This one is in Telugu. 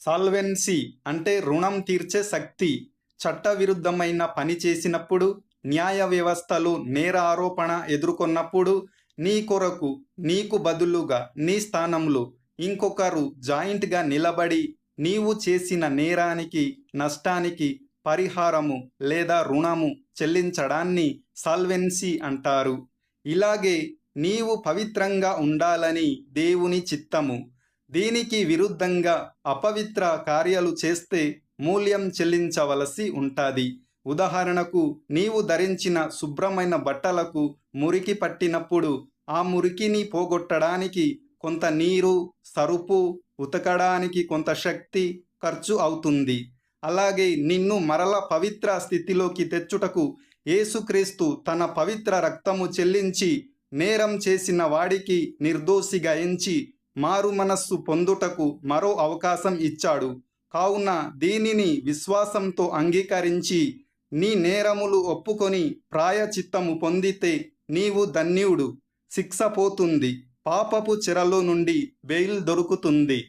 సాల్వెన్సీ అంటే రుణం తీర్చే శక్తి. చట్టవిరుద్ధమైన పని చేసినప్పుడు, న్యాయ వ్యవస్థలో నేర ఆరోపణ ఎదుర్కొన్నప్పుడు, నీ కొరకు, నీకు బదులుగా నీ స్థానంలో ఇంకొకరు జాయింట్గా నిలబడి నీవు చేసిన నేరానికి, నష్టానికి పరిహారము లేదా రుణము చెల్లించడాన్ని సాల్వెన్సీ అంటారు. ఇలాగే నీవు పవిత్రంగా ఉండాలని దేవుని చిత్తము. దీనికి విరుద్ధంగా అపవిత్ర కార్యాలు చేస్తే మూల్యం చెల్లించవలసి ఉంటుంది. ఉదాహరణకు, నీవు ధరించిన శుభ్రమైన బట్టలకు మురికి పట్టినప్పుడు ఆ మురికిని పోగొట్టడానికి కొంత నీరు, సరుపు, ఉతకడానికి కొంత శక్తి ఖర్చు అవుతుంది. అలాగే నిన్ను మరల పవిత్ర స్థితిలోకి తెచ్చుటకు యేసుక్రీస్తు తన పవిత్ర రక్తము చెల్లించి నేరం చేసిన వాడికి నిర్దోషిగా ఎంచి మారు మనస్సు పొందుటకు మరో అవకాశం ఇచ్చాడు. కావున దీనిని విశ్వాసంతో అంగీకరించి నీ నేరములు ఒప్పుకొని ప్రాయచిత్తము పొందితే నీవు ధన్యుడు. శిక్ష పోతుంది, పాపపు చెరలో నుండి బెయిల్ దొరుకుతుంది.